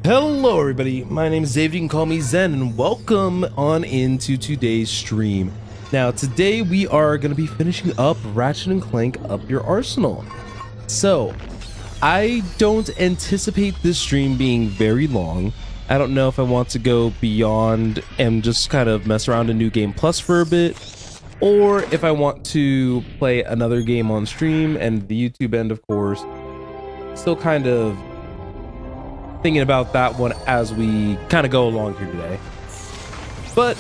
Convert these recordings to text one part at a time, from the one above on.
Hello everybody, my name is David, you can call me Zen, and welcome on into today's stream. Now today we are going to be finishing up Ratchet & Clank Up Your Arsenal. So, I don't anticipate this stream being very long. I don't know if I want to go beyond and just kind of mess around in New Game Plus for a bit, or if I want to play another game on stream, and the YouTube end of course. Still kind of thinking about that one as we kind of go along here today. But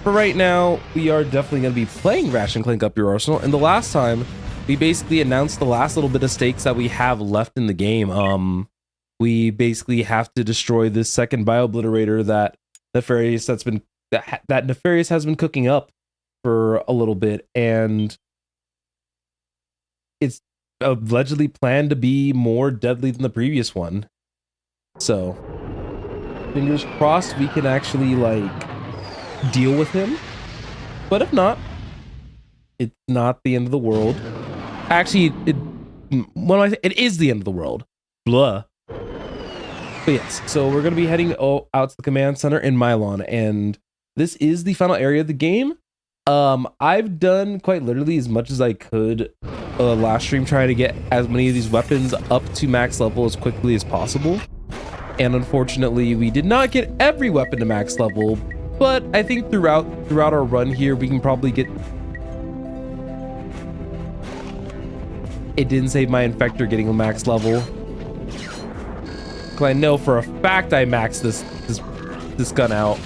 for right now, we are definitely going to be playing Ratchet & Clank Up Your Arsenal. And the last time, we basically announced the last little bit of stakes that we have left in the game. We basically have to destroy this second Bioblitorator that Nefarious has been cooking up for a little bit, and it's allegedly planned to be more deadly than the previous one. So, fingers crossed we can actually, like, deal with him. But if not, it's not the end of the world. Actually, it is the end of the world. Blah. But yes, so we're going to be heading out to the command center in Mylon, and this is the final area of the game. I've done quite literally as much as I could last stream, trying to get as many of these weapons up to max level as quickly as possible. And unfortunately, we did not get every weapon to max level, but I think throughout our run here, we can probably get... It didn't save my Infector getting a max level. Because I know for a fact I maxed this gun out.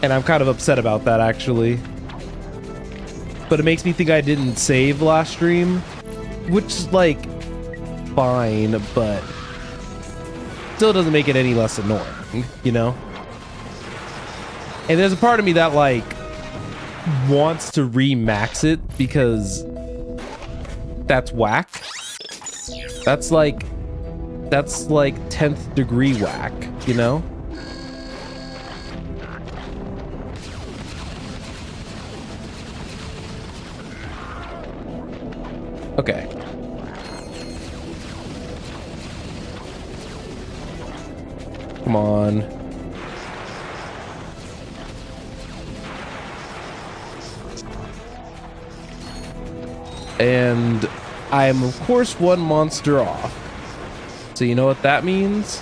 And I'm kind of upset about that, actually. But it makes me think I didn't save last stream, which is, like, fine, but still doesn't make it any less annoying, you know? And there's a part of me that, like, wants to re-max it because that's whack. That's like 10th degree whack, you know? Okay. Come on. And I am, of course, one monster off. So you know what that means?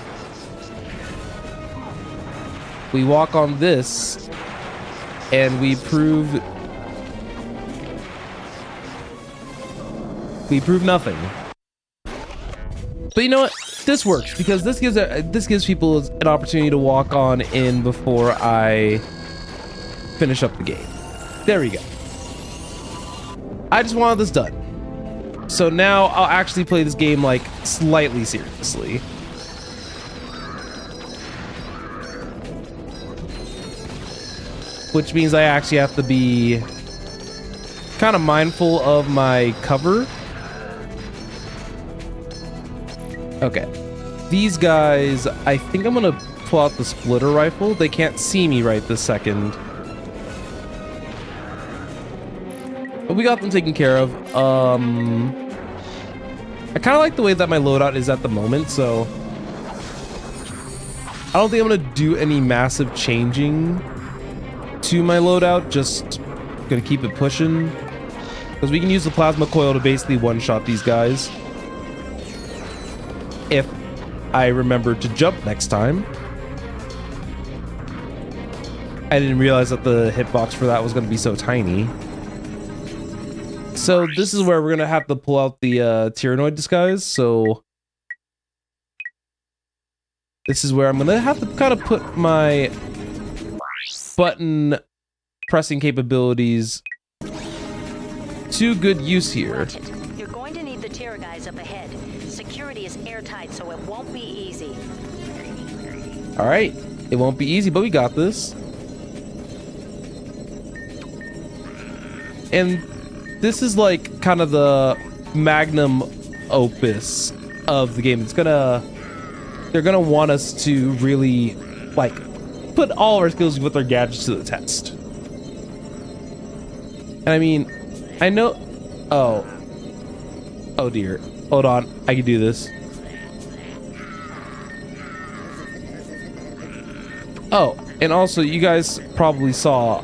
We walk on this, and we prove nothing. But you know what? This works because this gives people an opportunity to walk on in before I finish up the game. There we go. I just wanted this done. So now I'll actually play this game, like, slightly seriously. Which means I actually have to be kind of mindful of my cover. Okay. These guys, I think I'm gonna pull out the splitter rifle. They can't see me right this second. But we got them taken care of. I kind of like the way that my loadout is at the moment, so I don't think I'm gonna do any massive changing to my loadout. Just gonna keep it pushing, because we can use the plasma coil to basically one-shot these guys if I remember to jump next time. I didn't realize that the hitbox for that was going to be so tiny. So this is where we're going to have to pull out the Tyrannoid disguise. So this is where I'm going to have to kind of put my button pressing capabilities to good use here. You're going to need the Tyra guys up ahead. Security is airtight, so it won't be easy. All right, it won't be easy, but we got this. And this is like kind of the magnum opus of the game. They're gonna want us to really, like, put all our skills with our gadgets to the test. And I mean, I know. Oh dear. Hold on, I can do this. Oh, and also you guys probably saw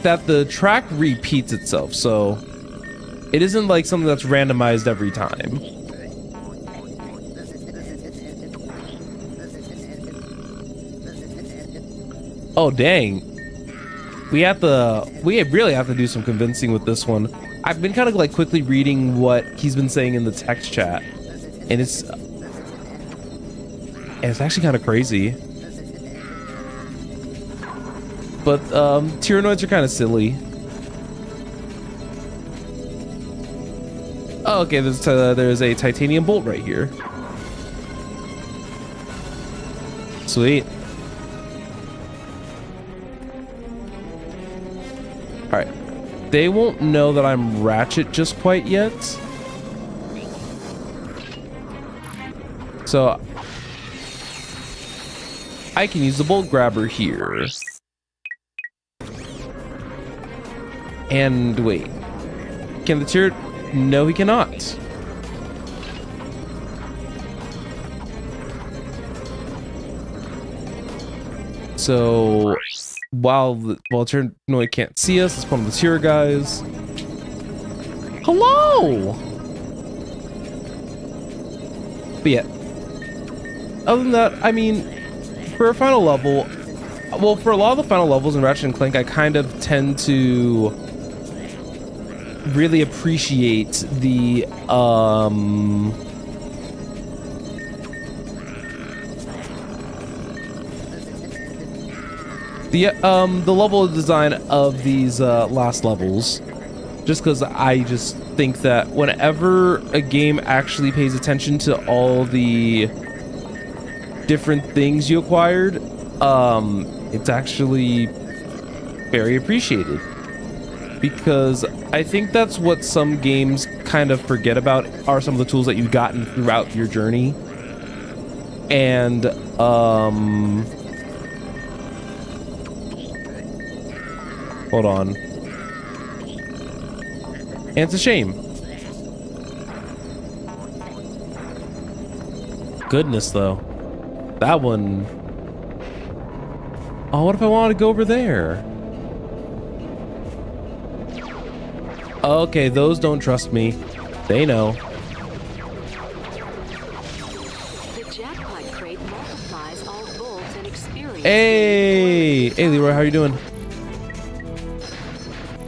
that the track repeats itself, so it isn't like something that's randomized every time. Oh dang. We really have to do some convincing with this one. I've been kind of like quickly reading what he's been saying in the text chat, and it's actually kind of crazy. But Tyrannoids are kind of silly. Oh, okay, there's a titanium bolt right here. Sweet. All right. They won't know that I'm Ratchet just quite yet. So I can use the bolt grabber here. And wait, can the tier? No, he cannot. So while Tyrannoid can't see us, it's one of the tier guys. Hello. But yeah, other than that, I mean, for a final level, well, for a lot of the final levels in Ratchet and Clank, I kind of tend to really appreciate the level design of these last levels, just because I just think that whenever a game actually pays attention to all the different things you acquired, it's actually very appreciated, because I think that's what some games kind of forget about, are some of the tools that you've gotten throughout your journey. And hold on. And it's a shame. Goodness, though. That one. Oh, what if I wanted to go over there? Okay, those don't trust me. They know. The jackpot crate multiplies all bolts and experience. Hey! Hey, Leroy, how are you doing?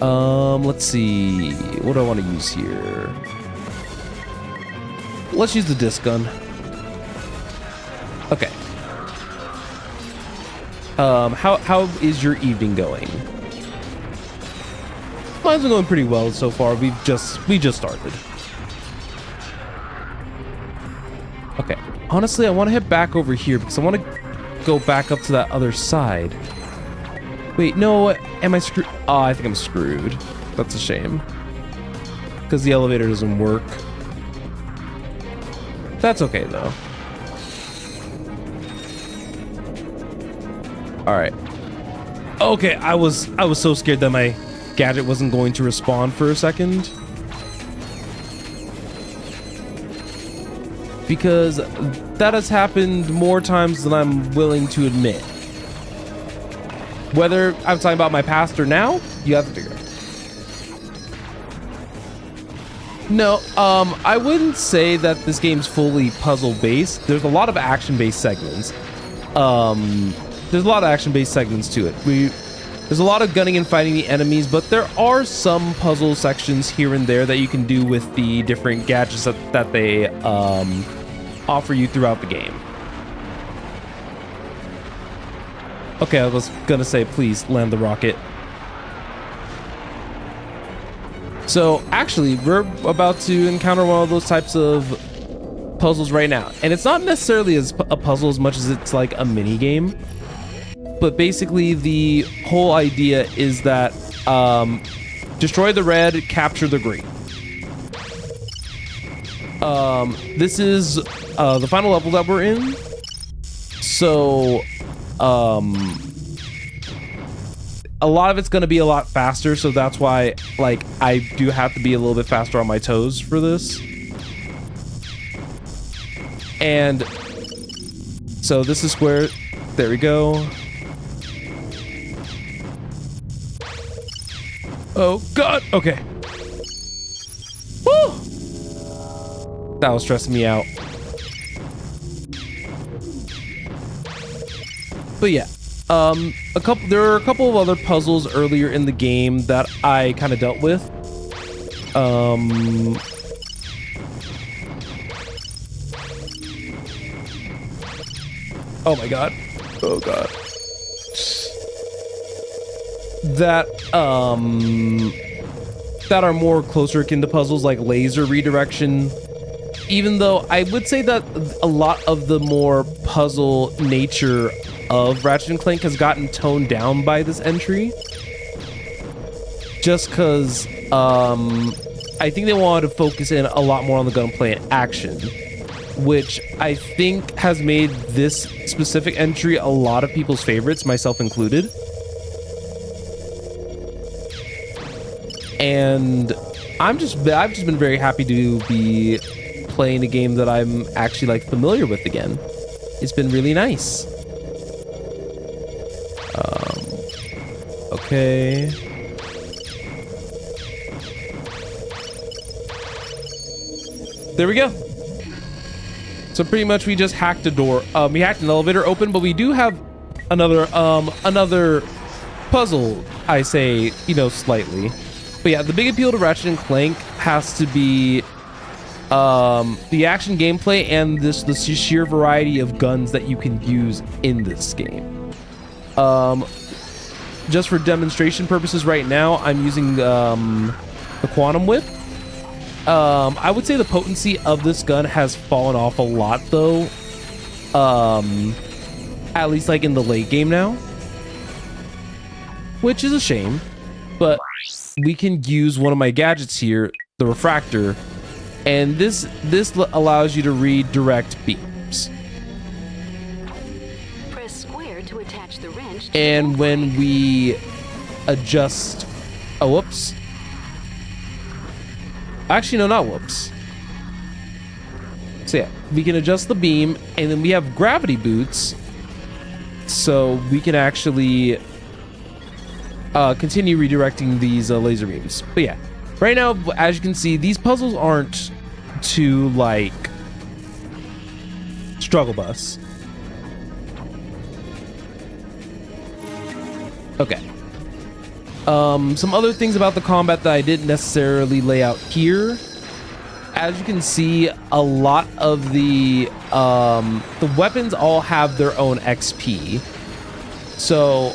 Let's see. What do I want to use here? Let's use the disc gun. Okay. How is your evening going? Mine's been going pretty well so far. We just started. Okay. Honestly, I want to head back over here because I want to go back up to that other side. Wait, no, am I screwed? Oh, I think I'm screwed. That's a shame. Because the elevator doesn't work. That's okay though. All right. Okay, I was so scared that my gadget wasn't going to respawn for a second, because that has happened more times than I'm willing to admit. Whether I'm talking about my past or now, you have to figure out. No, I wouldn't say that this game's fully puzzle based. There's a lot of action based segments. There's a lot of action based segments to it. There's a lot of gunning and fighting the enemies, but there are some puzzle sections here and there that you can do with the different gadgets that they offer you throughout the game. Okay, I was gonna say, please land the rocket. So actually, we're about to encounter one of those types of puzzles right now. And it's not necessarily as a puzzle as much as it's like a mini game. But basically the whole idea is that destroy the red, capture the green. This is the final level that we're in. So a lot of it's going to be a lot faster, so that's why like I do have to be a little bit faster on my toes for this. And so this is square. There we go. Oh God. Okay. Woo! That was stressing me out. But yeah, there are a couple of other puzzles earlier in the game that I kind of dealt with. Oh my God. Oh God. That are more closer akin to puzzles like laser redirection. Even though I would say that a lot of the more puzzle nature of Ratchet & Clank has gotten toned down by this entry. Just because I think they wanted to focus in a lot more on the gunplay and action, which I think has made this specific entry a lot of people's favorites, myself included. And I've just been very happy to be playing a game that I'm actually like familiar with again. It's been really nice. Okay. There we go. So pretty much we just hacked a door. We hacked an elevator open, but we do have another puzzle, I say, you know, slightly. But yeah, the big appeal to Ratchet & Clank has to be the action gameplay and the sheer variety of guns that you can use in this game. Just for demonstration purposes right now, I'm using the Quantum Whip. I would say the potency of this gun has fallen off a lot though. At least like in the late game now. Which is a shame. But we can use one of my gadgets here, the refractor. And this allows you to redirect beams. Press square to attach the wrench. And when we adjust, oh, whoops. Actually, no, not whoops. So yeah, we can adjust the beam, and then we have gravity boots, so we can actually continue redirecting these laser beams. But yeah, right now, as you can see, these puzzles aren't too like struggle bus. Okay. Some other things about the combat that I didn't necessarily lay out here. As you can see, a lot of the weapons all have their own XP. So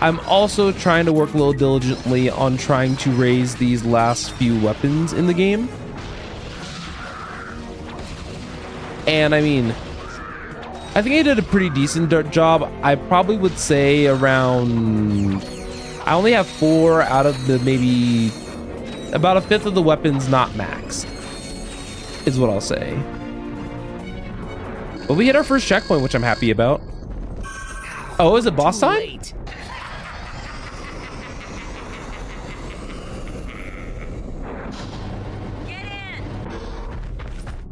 I'm also trying to work a little diligently on trying to raise these last few weapons in the game. And I mean, I think I did a pretty decent job. I probably would say around, I only have 4 out of the maybe about a fifth of the weapons not maxed, is what I'll say. But we hit our first checkpoint, which I'm happy about. Oh, is it boss time?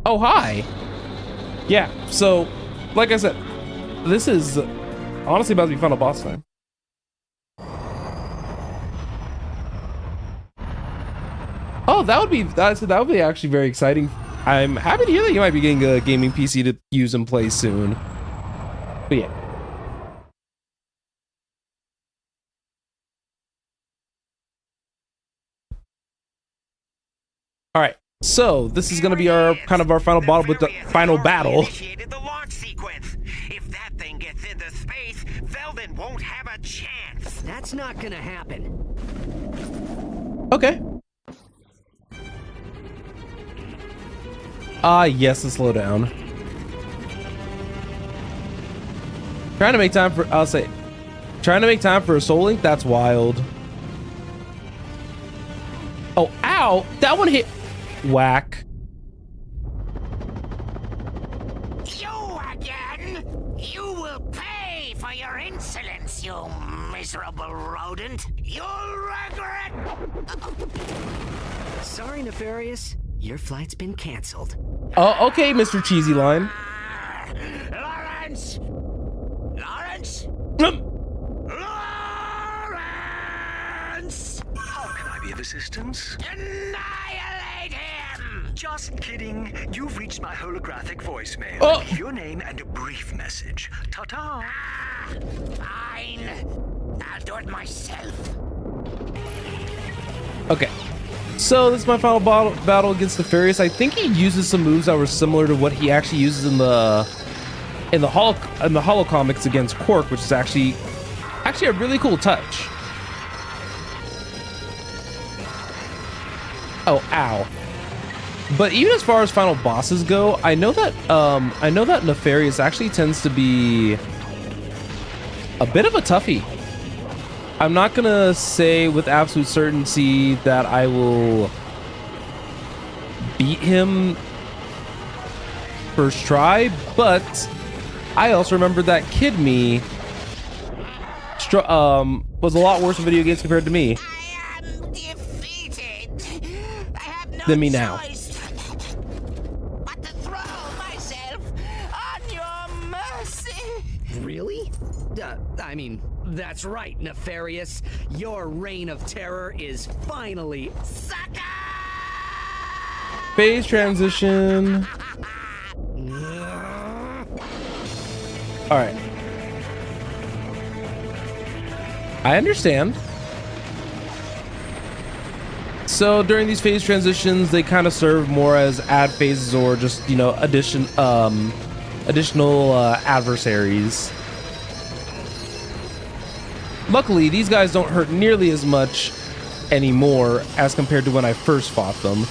Oh, hi. Yeah, so like I said, this is honestly about to be final boss time. Oh, that would be actually very exciting. I'm happy to hear that you might be getting a gaming PC to use and play soon. But yeah. All right. So this is going to be our kind of our final battle with the final battle. Initiated the launch sequence. If that thing gets into space, Velden won't have a chance. That's not gonna happen. Okay. Yes, and slow down. Trying to make time for, trying to make time for a soul link? That's wild. Oh, ow! That one hit. Whack. You again? You will pay for your insolence, you miserable rodent. You'll regret. Sorry, Nefarious. Your flight's been canceled. Oh, okay, Mr. Cheesy Line. Lawrence! Lawrence? Lawrence! How can I be of assistance? Annihilate him! Just kidding. You've reached my holographic voicemail. Oh. Your name and a brief message. Ta-ta. Fine. I'll do it myself. Okay. So this is my final battle against Nefarious. I think he uses some moves that were similar to what he actually uses in the holo comics against Quark, which is actually a really cool touch. Oh, ow. But even as far as final bosses go, I know that Nefarious actually tends to be a bit of a toughie. I'm not gonna say with absolute certainty that I will beat him first try, but I also remember that Kid Me was a lot worse in video games compared to me. I am defeated. I have no Than me now. choice but to throw myself on your mercy. Really? I mean, that's right, Nefarious. Your reign of terror is finally... Sucker! Phase transition. All right. I understand. So during these phase transitions, they kind of serve more as ad phases or just, you know, additional adversaries. Luckily, these guys don't hurt nearly as much anymore as compared to when I first fought them.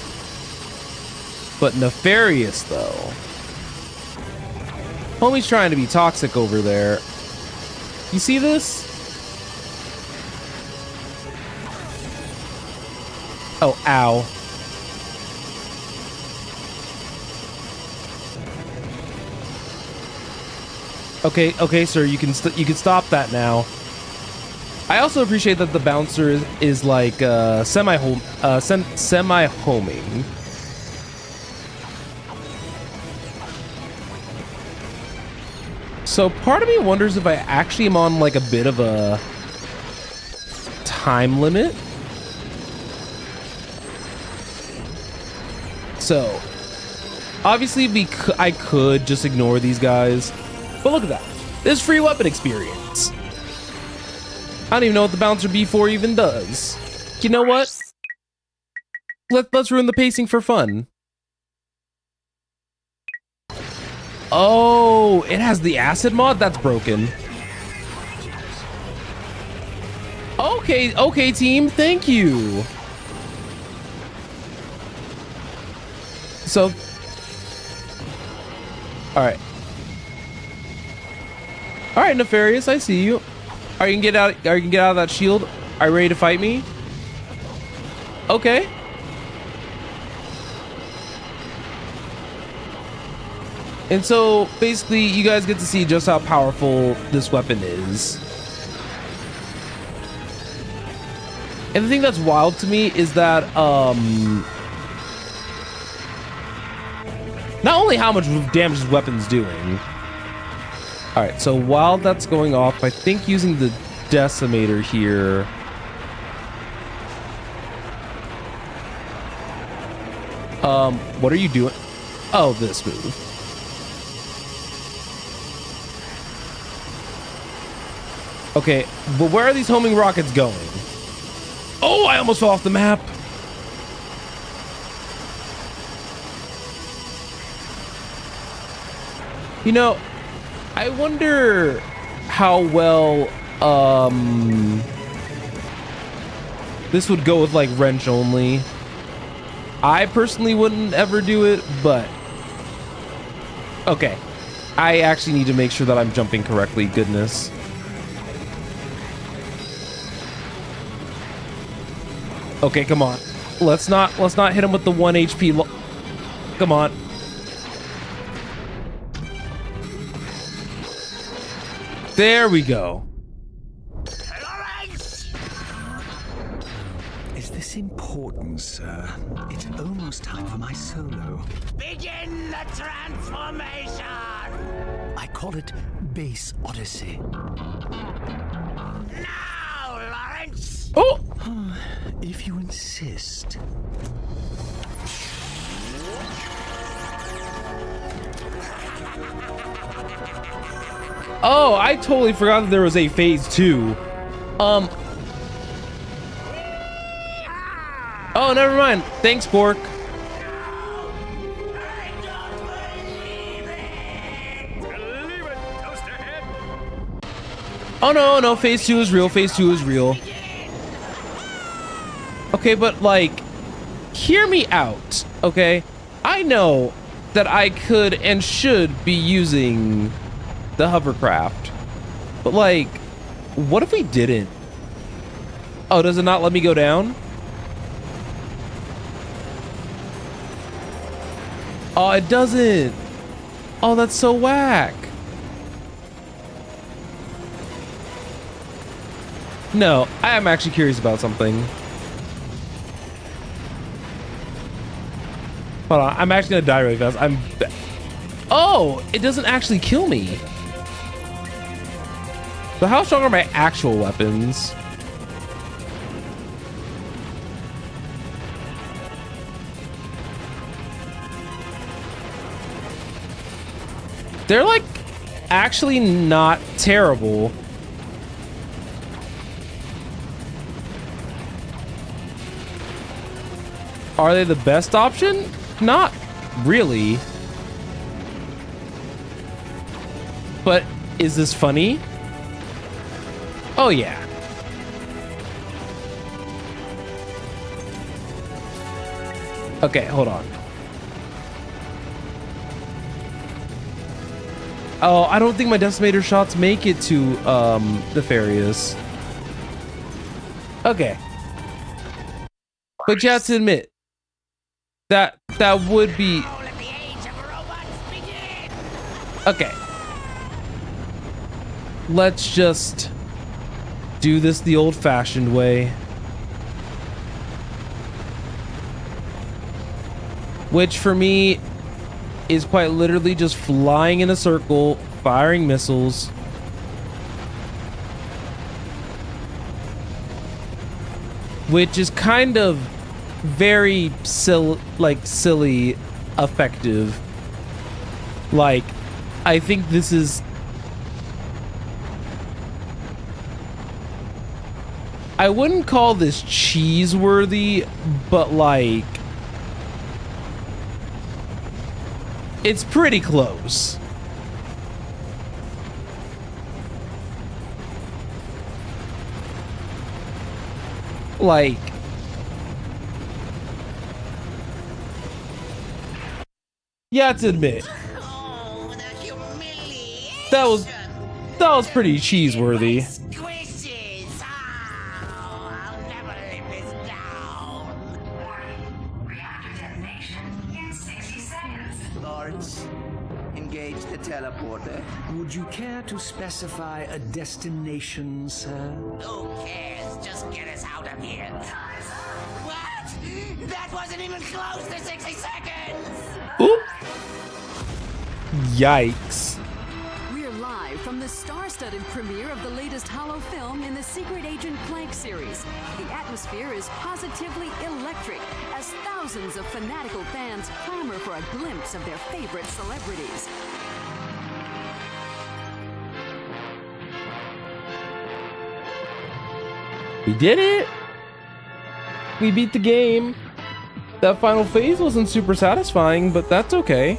But Nefarious, though. Homie's trying to be toxic over there. You see this? Oh, ow. Okay, sir, you can stop that now. I also appreciate that the bouncer is like semi-homing. So part of me wonders if I actually am on like a bit of a time limit. So obviously I could just ignore these guys, but look at that. This free weapon experience. I don't even know what the bouncer B4 even does. You know what? Let's ruin the pacing for fun. Oh, it has the acid mod? That's broken. Okay, team, thank you. So, all right, Nefarious, I see you. Are you gonna get out? Are you gonna get out of that shield? Are you ready to fight me? Okay. And so basically, you guys get to see just how powerful this weapon is. And the thing that's wild to me is that not only how much damage this weapon's doing. All right, so while that's going off, I think using the decimator here. What are you doing? Oh, this move. Okay, but where are these homing rockets going? Oh, I almost fell off the map. You know, I wonder how well this would go with like wrench only. I personally wouldn't ever do it, but okay. I actually need to make sure that I'm jumping correctly. Goodness. Okay, come on. Let's not hit him with the 1 HP. Come on. There we go. Lawrence! Is this It's important, sir. It's almost time for my solo. Begin the transformation! I call it Base Odyssey. Now, Lawrence! Oh! If you insist. Oh, I totally forgot that there was a phase 2. Oh, never mind. Thanks, Bork. Oh no, no, phase 2 is real. Phase 2 is real. Okay, but like, hear me out, okay? I know that I could and should be using the hovercraft, but like, what if we didn't? Oh, does it not let me go down? Oh, it doesn't. Oh, that's so whack. No, I am actually curious about something. Hold on, I'm actually gonna die really fast. Oh, it doesn't actually kill me. So how strong are my actual weapons? They're like actually not terrible. Are they the best option? Not really. But is this funny? Oh yeah. Okay, hold on. Oh, I don't think my decimator shots make it to nefarious. Okay. But you have to admit that would be okay. Let's just do this the old-fashioned way, which for me is quite literally just flying in a circle, firing missiles. Which is kind of very silly effective. Like, I think this is, I wouldn't call this cheese-worthy, but like, it's pretty close. Like, you have to admit, Oh, the humiliation! that was pretty cheese-worthy. Squishes! Oh, I'll never live this down. Reactor detonation in 60 seconds. Lawrence, engage the teleporter. Would you care to specify a destination, sir? Who cares? Just get us out of here. What? That wasn't even close to 60 seconds! Oop. Yikes. We're live from the star-studded premiere of the latest Hollow film in the Secret Agent Clank series. The atmosphere is positively electric as thousands of fanatical fans clamor for a glimpse of their favorite celebrities. We did it. We beat the game. That final phase wasn't super satisfying, but that's okay.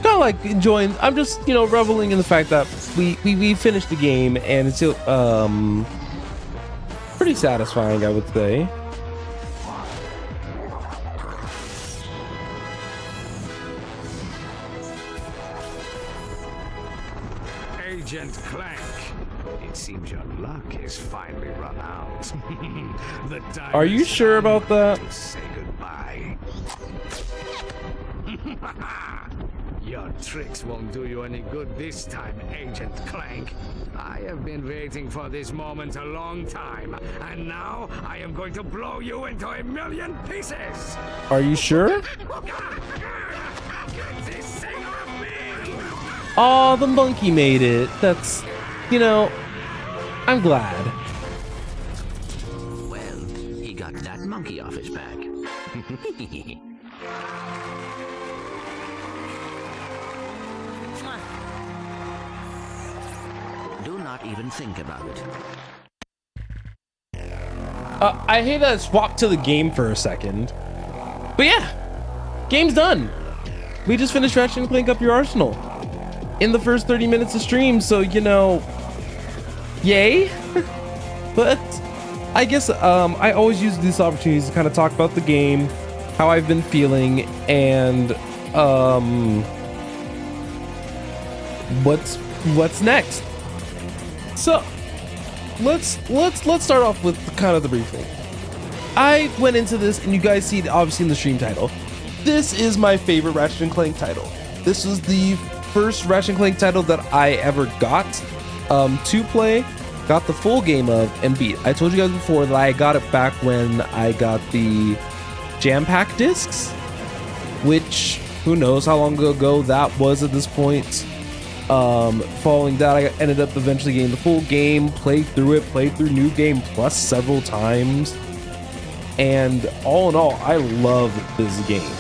Kind of like enjoying, I'm just, you know, reveling in the fact that we finished the game and it's pretty satisfying, I would say. Agent Clank, it seems your luck has finally run out. The time Are you has sure come about that? to say goodbye. Your tricks won't do you any good this time, Agent Clank. I have been waiting for this moment a long time, and now I am going to blow you into a million pieces! Are you sure? Get this thing off me! Oh, the monkey made it. That's, you know, I'm glad. Well, he got that monkey off his back. Do not even think about it. I hate that I swapped to the game for a second. But yeah, game's done. We just finished Ratchet & Clank Up Your Arsenal in the first 30 minutes of stream, so, you know, yay. But I guess I always use these opportunities to kind of talk about the game, how I've been feeling, and what's next. So let's start off with kind of the brief thing. I went into this, and you guys see it obviously in the stream title. This is my favorite Ratchet & Clank title. This was the first Ratchet & Clank title that I ever got to play, got the full game of, and beat. I told you guys before that I got it back when I got the Jam Pack discs, which who knows how long ago that was at this point. Following that, I ended up eventually getting the full game, played through New Game Plus several times, and all in all, I love this game.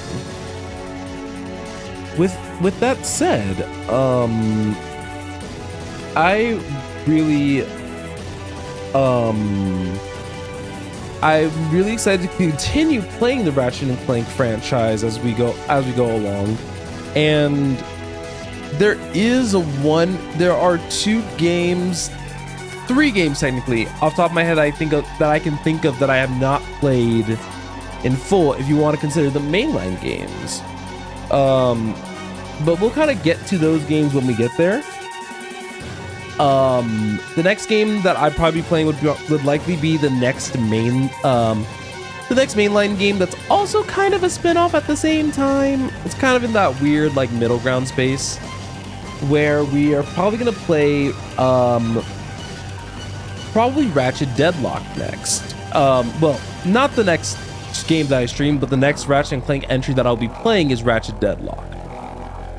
With that said, I'm really excited to continue playing the Ratchet & Clank franchise as we go along, and there are 3 games technically off the top of my head that I can think of that I have not played in full, if you want to consider the mainline games. But we'll kind of get to those games when we get there. The next game that I'd probably be playing would likely be the next mainline game that's also kind of a spin-off at the same time. It's kind of in that weird like middle ground space where we are probably gonna play probably Ratchet Deadlock next. Well, not the next game that I stream, but the next Ratchet & Clank entry that I'll be playing is Ratchet Deadlock.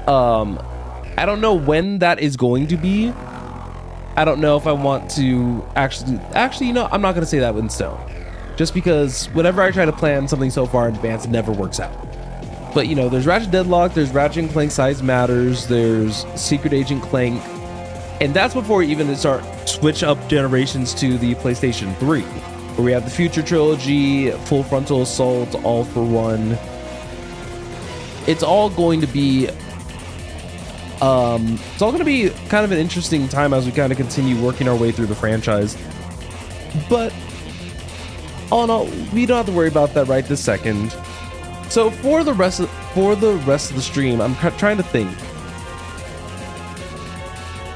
I don't know when that is going to be. I don't know if I want to actually, you know, I'm not going to say that in stone. Just because whenever I try to plan something so far in advance, it never works out. But, you know, there's Ratchet Deadlock, there's Ratchet & Clank Size Matters, there's Secret Agent Clank, and that's before we even start switch up generations to the PlayStation 3, where we have the Future Trilogy, Full Frontal Assault, All for One. It's all going to be kind of an interesting time as we kind of continue working our way through the franchise. But all in all, we don't have to worry about that right this second. So for the rest of the stream, I'm trying to think.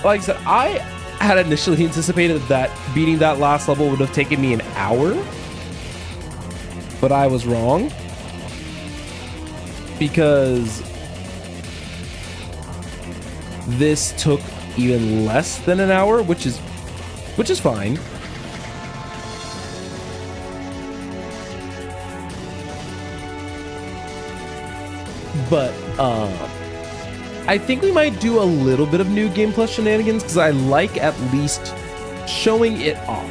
Like I said, I had initially anticipated that beating that last level would have taken me an hour, but I was wrong, because this took even less than an hour, which is fine. But I think we might do a little bit of New Game Plus shenanigans, because I like at least showing it off.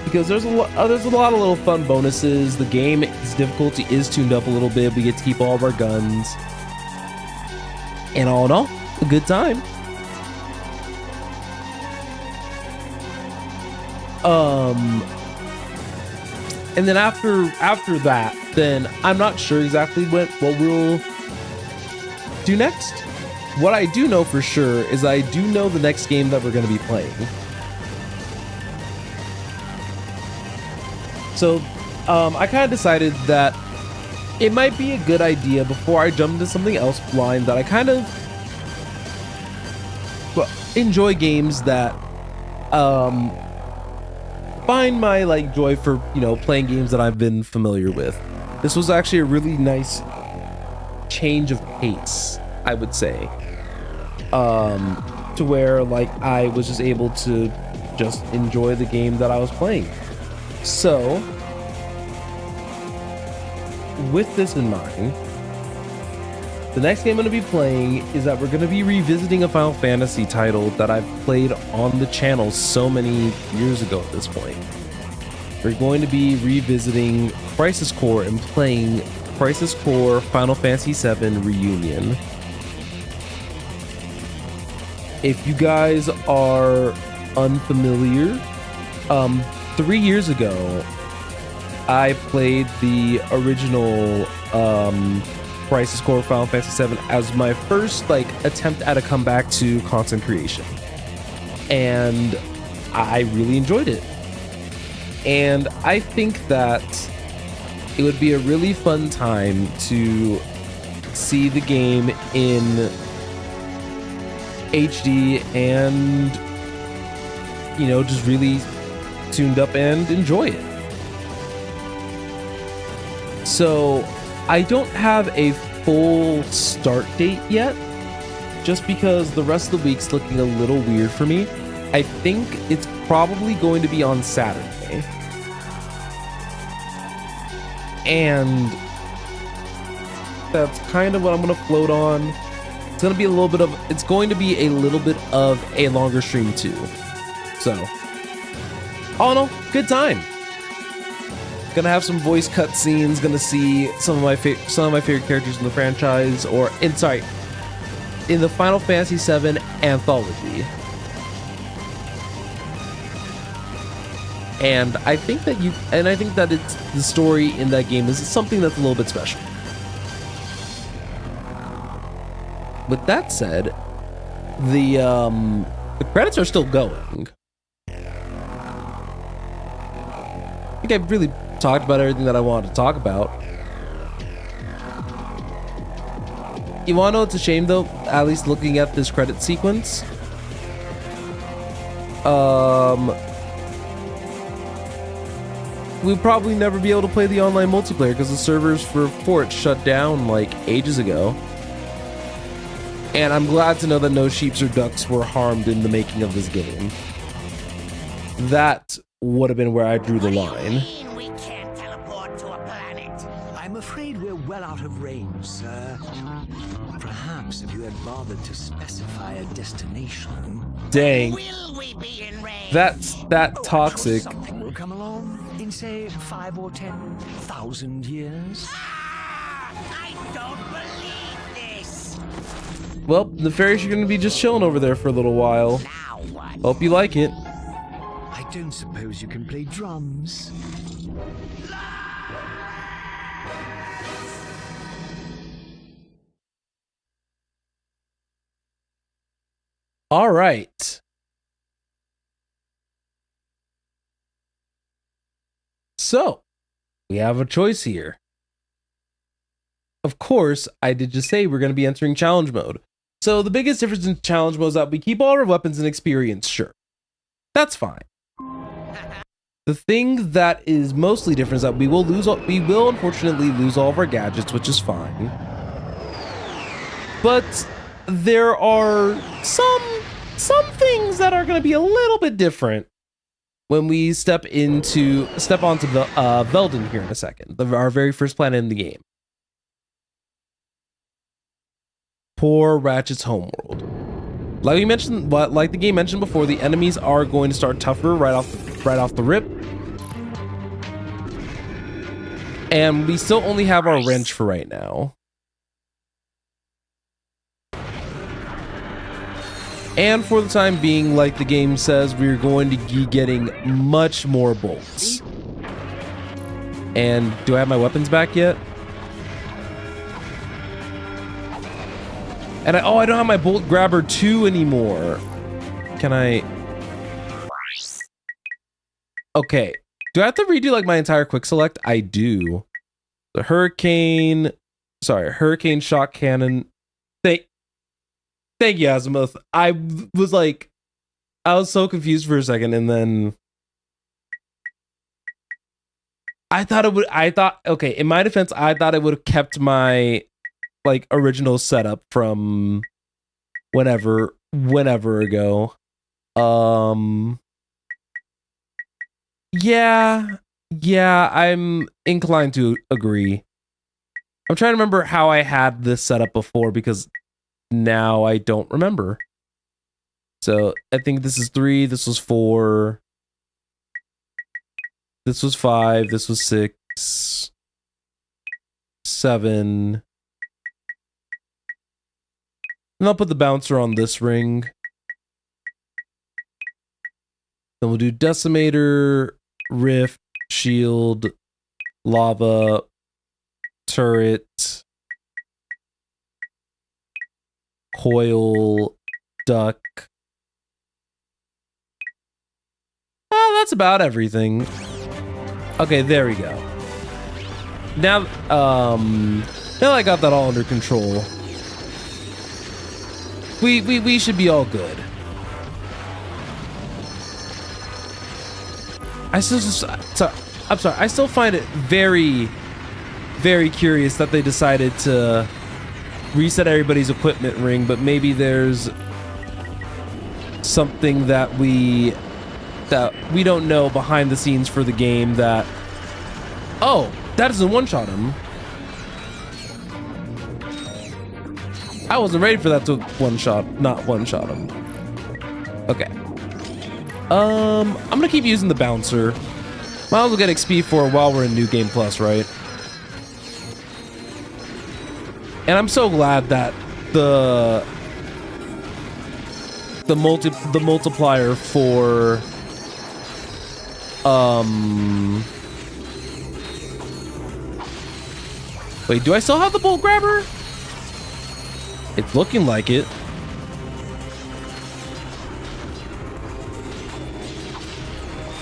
Because there's a lot of little fun bonuses. The game's difficulty is tuned up a little bit. We get to keep all of our guns. And all in all, a good time. And then after that, then I'm not sure exactly what we'll do next. What I do know for sure is I do know the next game that we're going to be playing. So I kind of decided that it might be a good idea, before I jump into something else blind, that I kind of enjoy games that find my like joy for, you know, playing games that I've been familiar with. This was actually a really nice change of pace, I would say. To where like I was just able to just enjoy the game that I was playing. So with this in mind, the next game I'm going to be playing is that we're going to be revisiting a Final Fantasy title that I've played on the channel so many years ago at this point. We're going to be revisiting Crisis Core and playing Crisis Core Final Fantasy VII Reunion. If you guys are unfamiliar, 3 years ago, I played the original Crisis Core Final Fantasy VII as my first like attempt at a comeback to content creation, and I really enjoyed it. And I think that it would be a really fun time to see the game in HD and, you know, just really tuned up and enjoy it. So I don't have a full start date yet, just because the rest of the week's looking a little weird for me. I think it's probably going to be on Saturday. And that's kind of what I'm going to float on. It's going to be a little bit of a longer stream too. So, all in all, good time. Gonna have some voice cutscenes. Gonna see some of my favorite characters in the franchise, in the Final Fantasy VII anthology. And I think that it's the story in that game is something that's a little bit special. With that said, the credits are still going. I think I've really talked about everything that I wanted to talk about. You want to know what's a shame though? At least looking at this credit sequence, we'll probably never be able to play the online multiplayer because the servers for it shut down like ages ago. And I'm glad to know that no sheeps or ducks were harmed in the making of this game. That would have been where I drew the line. We can't teleport to a planet. I'm afraid we're well out of range, sir. Perhaps if you had bothered to specify a destination. Dang. Will we be in range? That's that toxic. Something will come along in, say, 5 or 10,000 years. I don't believe this. Well, the fairies are going to be just chilling over there for a little while. Now what? Hope you like it. I don't suppose you can play drums. All right. So, we have a choice here. Of course, I did just say we're going to be entering challenge mode. So the biggest difference in challenge mode is that we keep all our weapons and experience, sure. That's fine. The thing that is mostly different is that we will unfortunately lose all of our gadgets, which is fine. But there are some things that are going to be a little bit different when we step onto the Velden here in a second, our very first planet in the game. Poor Ratchet's homeworld. Like the game mentioned before, the enemies are going to start tougher right off the rip. And we still only have our wrench for right now. And for the time being, like the game says, we're going to be getting much more bolts. And do I have my weapons back yet? And I don't have my bolt grabber 2 anymore. Can I? Okay. Do I have to redo like my entire quick select? I do. The hurricane shock cannon. Thank you, Azimuth. I was so confused for a second, and then okay, in my defense, I thought it would have kept my like original setup from whenever ago. Yeah, I'm inclined to agree. I'm trying to remember how I had this set up before because now I don't remember. So I think this is 3, this was 4, this was 5, this was 6, 7. And I'll put the bouncer on this ring. Then we'll do decimator, rift, shield, lava, turret, coil, duck. Oh, that's about everything. Okay, there we go. Now that I got that all under control, we should be all good. I'm sorry. I still find it very, very curious that they decided to reset everybody's equipment ring, but maybe there's something that we don't know behind the scenes for the game that... Oh, that doesn't one-shot him. I wasn't ready for that to not one-shot him. Okay. I'm gonna keep using the bouncer. Might as well get XP for while we're in New Game Plus, right? And I'm so glad that the multiplier for wait, do I still have the bolt grabber? It's looking like it.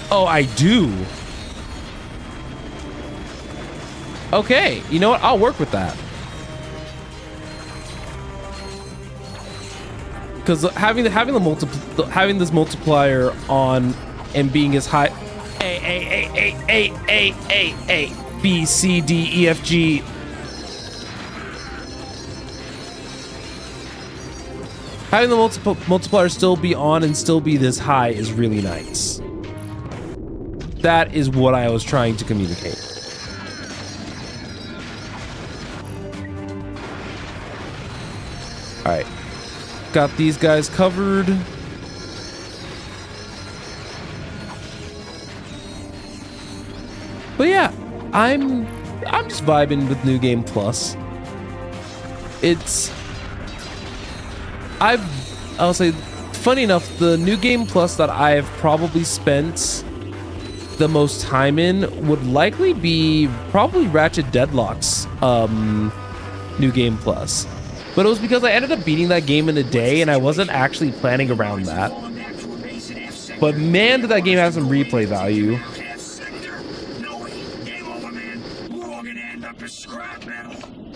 Oh, I do. Okay, you know what? I'll work with that. Because having this multiplier on and being as high, A, B, C, D, E, F, G. Having the multiplier still be on and still be this high is really nice. That is what I was trying to communicate. All right, got these guys covered. But yeah, I'm just vibing with New Game Plus. I'll say, funny enough, the New Game Plus that I have probably spent the most time in would likely be probably Ratchet Deadlock's New Game Plus. But it was because I ended up beating that game in a day and I wasn't actually planning around that. But man, did that game have some replay value.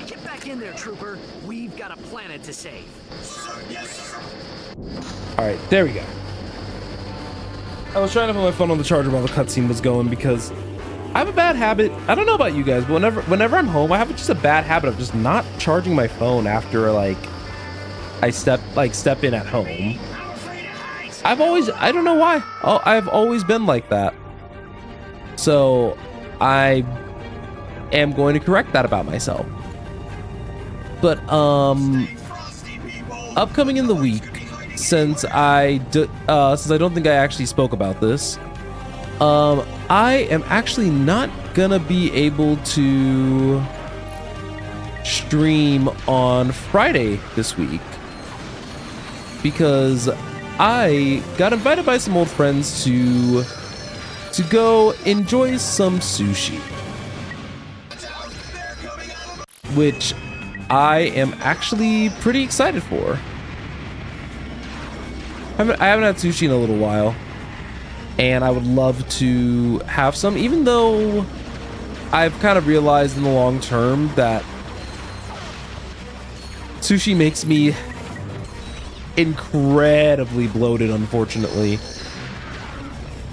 Get back in there, Trooper. We've got a planet to save. Alright, there we go. I was trying to put my phone on the charger while the cutscene was going because I have a bad habit. I don't know about you guys, but whenever I'm home, I have just a bad habit of just not charging my phone after like I step in at home. I don't know why. I've always been like that. So I am going to correct that about myself. But upcoming in the week, since I don't think I actually spoke about this, I am actually not gonna be able to stream on Friday this week because I got invited by some old friends to go enjoy some sushi, which I am actually pretty excited for. I haven't had sushi in a little while, and I would love to have some, even though I've kind of realized in the long term that sushi makes me incredibly bloated, unfortunately.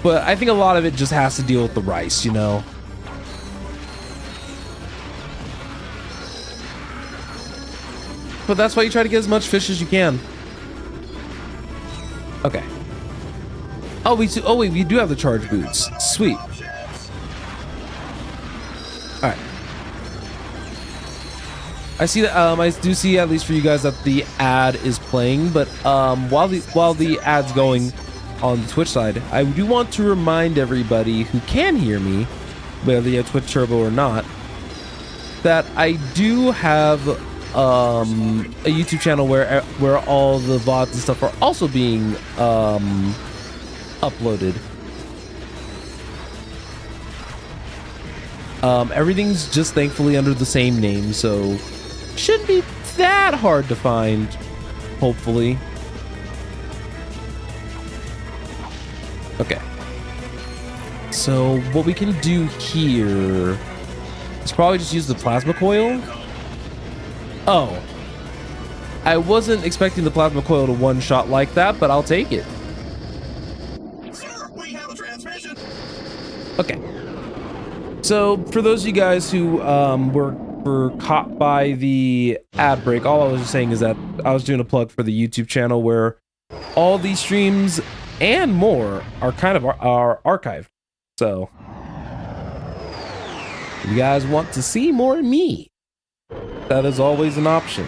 But I think a lot of it just has to deal with the rice, you know? but that's why you try to get as much fish as you can. Okay. Oh, wait, we do have the charge boots. Sweet. All right. I see that. I do see, at least for you guys, that the ad is playing. But while the ad's going on the Twitch side, I do want to remind everybody who can hear me, whether you have Twitch Turbo or not, that I do have a YouTube channel where all the VODs and stuff are also being uploaded. Everything's just thankfully under the same name, so shouldn't be that hard to find, hopefully. Okay. So what we can do here is probably just use the plasma coil. Oh. I wasn't expecting the plasma coil to one-shot like that, but I'll take it. Okay. So for those of you guys who were caught by the ad break, all I was just saying is that I was doing a plug for the YouTube channel where all these streams and more are kind of are archived. So if you guys want to see more of me, that is always an option.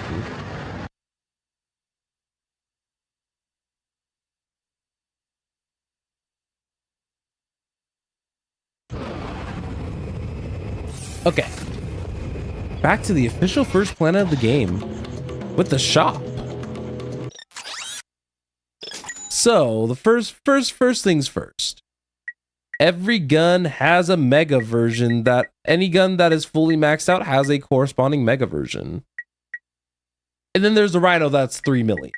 Okay. Back to the official first planet of the game with the shop. So the first things first. Every gun has a mega version. That any gun that is fully maxed out has a corresponding mega version. And then there's the Rhino that's 3 million.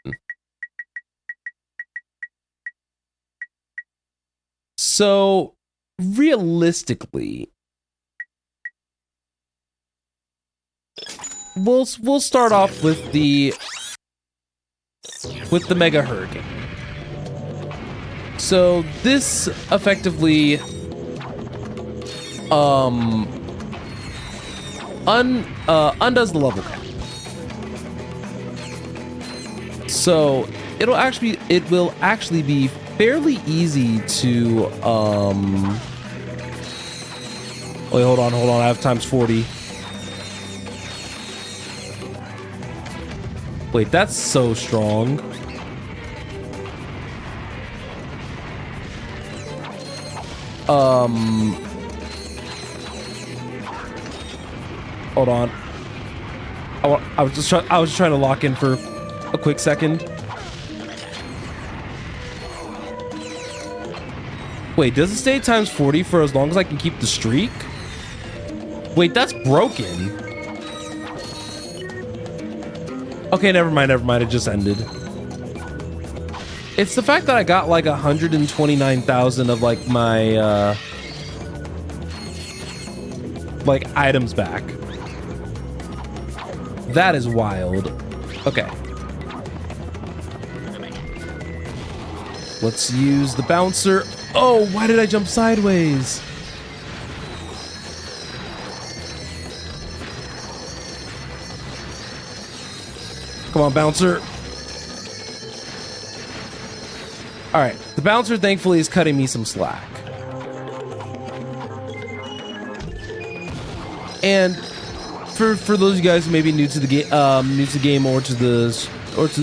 So realistically, we'll start off with the Mega Hurricane. So this effectively undoes the level cap. So it will actually be fairly easy to wait, hold on, I have times 40. Wait, that's so strong. Hold on. I was just trying to lock in for a quick second. Wait, does it stay times 40 for as long as I can keep the streak? Wait, that's broken. Okay, never mind. It just ended. It's the fact that I got like 129,000 of like my like items back. That is wild. Okay. Let's use the bouncer. Oh, why did I jump sideways? Come on, bouncer. All right, the bouncer thankfully is cutting me some slack. And for those of you guys who may be new to the game, or to the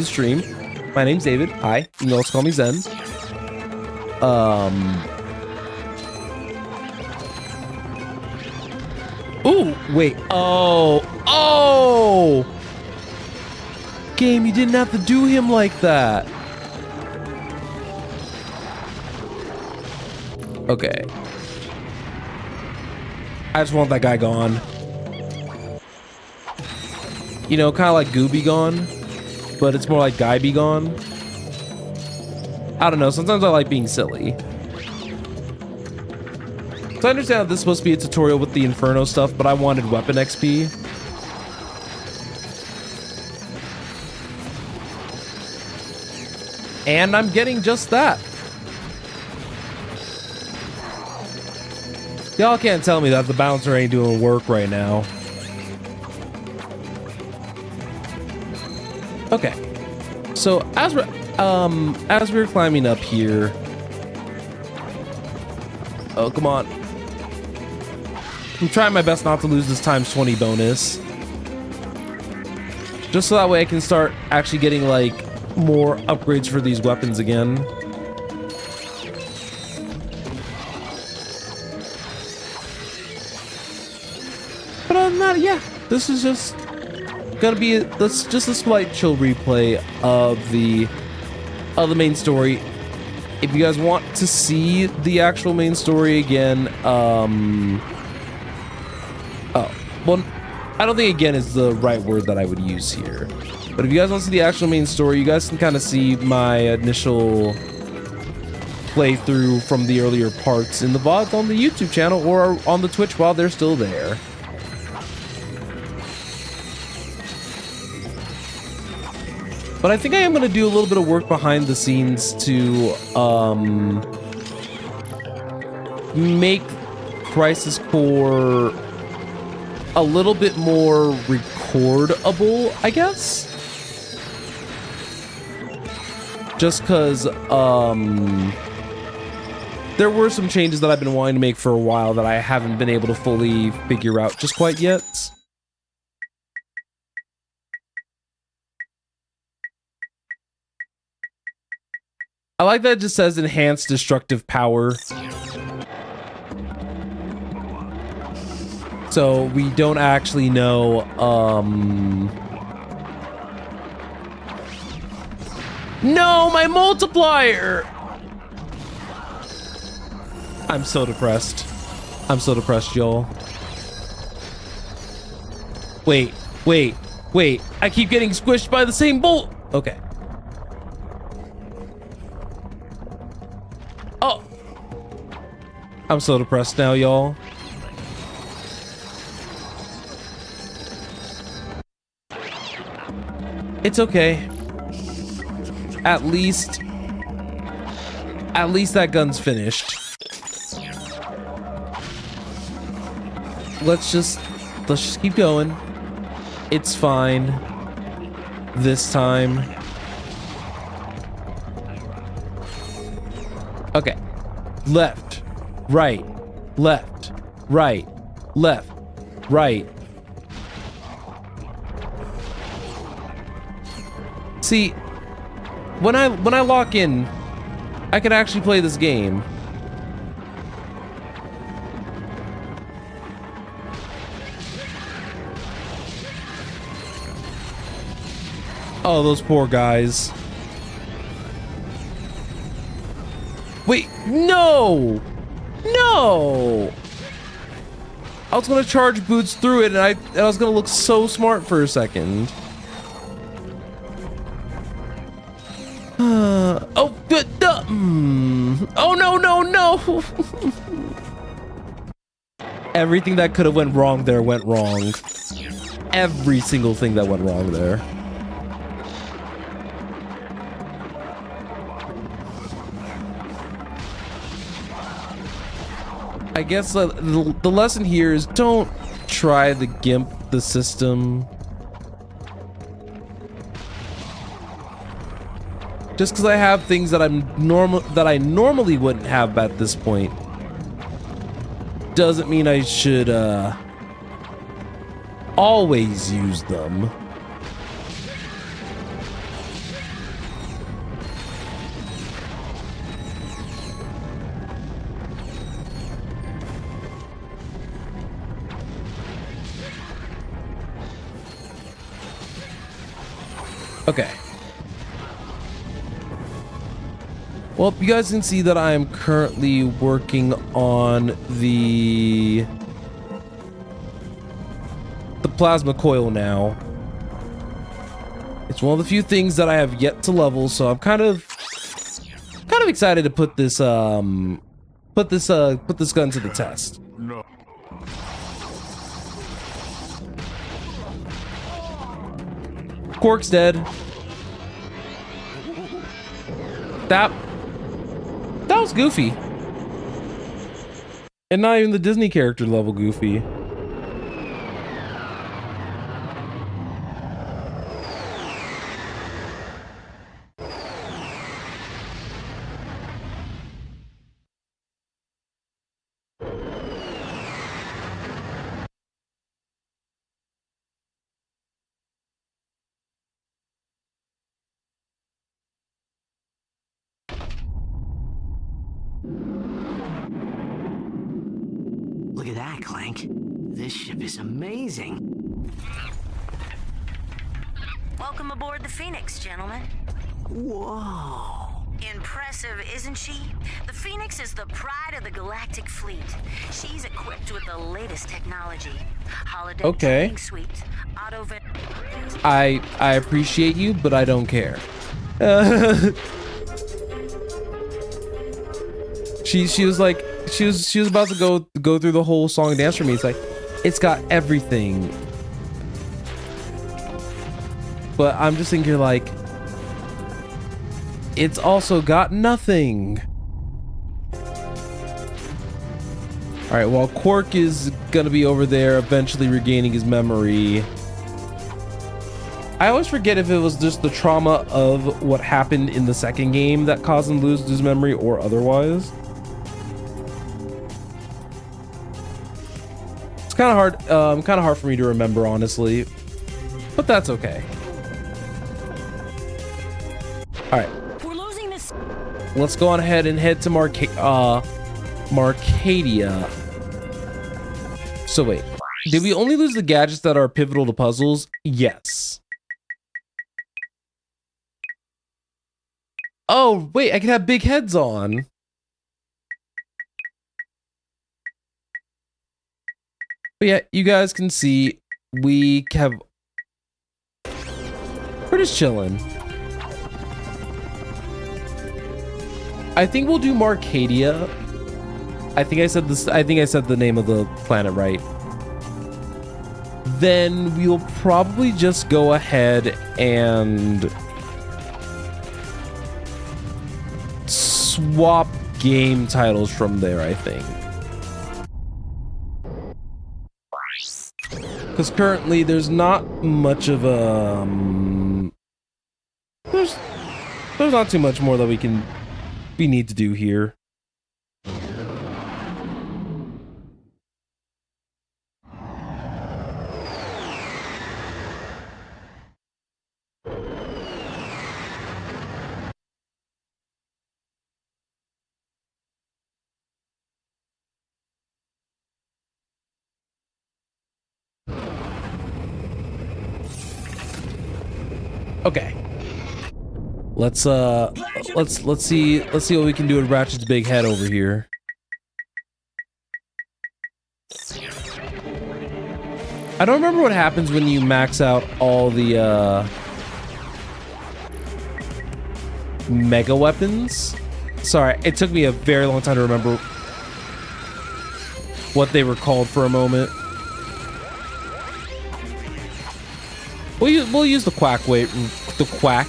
stream, my name's David. Hi, you can also call me Zen. Ooh, wait. Oh! Game, you didn't have to do him like that. Okay. I just want that guy gone. You know, kind of like Gooby gone, but it's more like Guy be gone. I don't know, sometimes I like being silly. So I understand that this is supposed to be a tutorial with the Inferno stuff, but I wanted weapon XP. And I'm getting just that. Y'all can't tell me that the bouncer ain't doing work right now. Okay. So as we're climbing up here. Oh, come on. I'm trying my best not to lose this times 20 bonus. Just so that way I can start actually getting like more upgrades for these weapons again. But other than that, yeah, this is just gonna be just a slight chill replay of the main story. If you guys want to see the actual main story again, well, I don't think again is the right word that I would use here. But if you guys want to see the actual main story, you guys can kind of see my initial playthrough from the earlier parts in the VODs on the YouTube channel or on the Twitch while they're still there. But I think I am going to do a little bit of work behind the scenes to make Crisis Core a little bit more recordable, I guess. Just because there were some changes that I've been wanting to make for a while that I haven't been able to fully figure out just quite yet. I like that it just says enhanced destructive power. So we don't actually know, no, my multiplier! I'm so depressed. I'm so depressed, y'all. Wait. I keep getting squished by the same bolt. Okay. Oh. I'm so depressed now, y'all. It's okay. At least that gun's finished. Let's just keep going. It's fine. This time. Okay. Left, right, left, right, left, right. See, when I lock in, I can actually play this game. Oh, those poor guys. Wait, no! No! I was gonna charge boots through it and I was gonna look so smart for a second. Oh, good. Oh, no. Everything that could have went wrong there went wrong. Every single thing that went wrong there. I guess the lesson here is don't try to gimp the system. Just because I have things that I normally wouldn't have at this point doesn't mean I should always use them. Okay. Well, you guys can see that I am currently working on the plasma coil now. It's one of the few things that I have yet to level, so I'm kind of excited to put this gun to the test. No. Quark's dead. That was goofy. And not even the Disney character level goofy. Look at that, Clank. This ship is amazing. Welcome aboard the Phoenix, gentlemen. Whoa. Impressive, isn't she? The Phoenix is the pride of the galactic fleet. She's equipped with the latest technology. Holodeck Okay. training suite, auto vent. I appreciate you, but I don't care. She was like, she was about to go through the whole song and dance for me. It's like, it's got everything. But I'm just thinking like, it's also got nothing. All right, while Quark is gonna be over there eventually regaining his memory, I always forget if it was just the trauma of what happened in the second game that caused him to lose his memory or otherwise. It's kind of hard for me to remember, honestly, but that's okay. All right. We're losing this. Let's go on ahead and head to Marcadia. So wait, did we only lose the gadgets that are pivotal to puzzles? Yes. Oh, wait, I can have big heads on. But yeah, you guys can see we have... We're just chilling. I think we'll do Marcadia. I think I said this. I think I said the name of the planet right. Then we'll probably just go ahead and swap game titles from there, I think. Because currently there's not much of a... there's not too much more that we need to do here. Okay. Let's see what we can do with Ratchet's big head over here. I don't remember what happens when you max out all the mega weapons. Sorry, it took me a very long time to remember what they were called for a moment. We'll use the quack wait, the quack.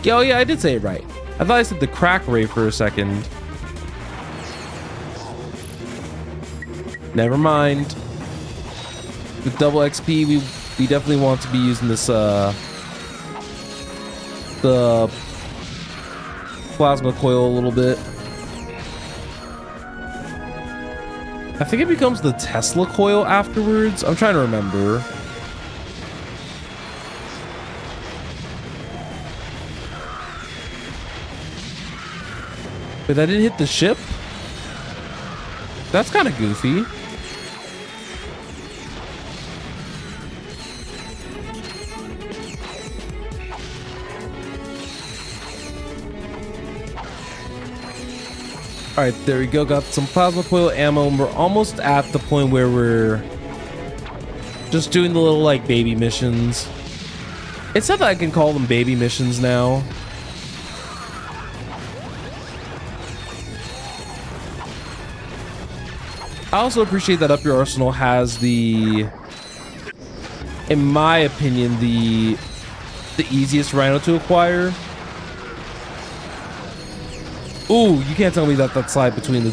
Oh yeah, I did say it right. I thought I said the crack ray for a second. Never mind. With double XP, we definitely want to be using this the plasma coil a little bit. I think it becomes the Tesla coil afterwards. I'm trying to remember. Wait, that didn't hit the ship? That's kind of goofy. All right, there we go. Got some plasma coil ammo, and we're almost at the point where we're just doing the little like baby missions. It said that I can call them baby missions now. I also appreciate that Up Your Arsenal has the, in my opinion, the easiest rhino to acquire. Ooh, you can't tell me that that slide between